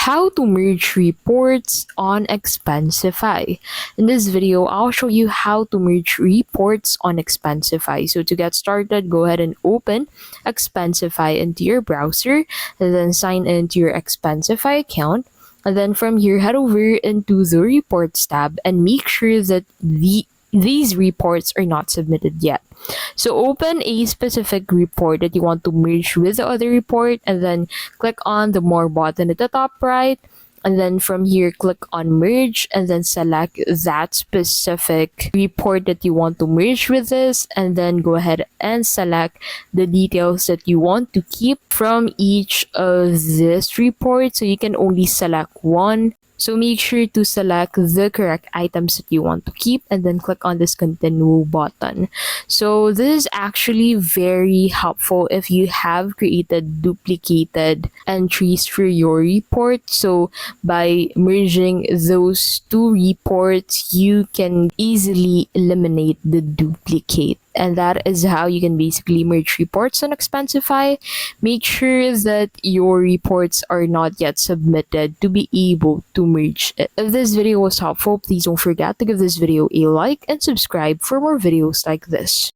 How to merge reports on Expensify. In this video, I'll show you how to merge reports on Expensify. So to get started, go ahead and open Expensify into your browser and then sign into your Expensify account. And then from here, head over into the reports tab and make sure that these reports are not submitted yet. So open a specific report that you want to merge with the other report and then click on the more button at the top right. And then from here, click on merge and then select that specific report that you want to merge with this. And then go ahead and select the details that you want to keep from each of this report. So you can only select one. So make sure to select the correct items that you want to keep and then click on this continue button. So this is actually very helpful if you have created duplicated entries for your report. So by merging those two reports, you can easily eliminate the duplicate. And that is how you can basically merge reports on Expensify. Make sure that your reports are not yet submitted to be able to merge it. If this video was helpful, please don't forget to give this video a like and subscribe for more videos like this.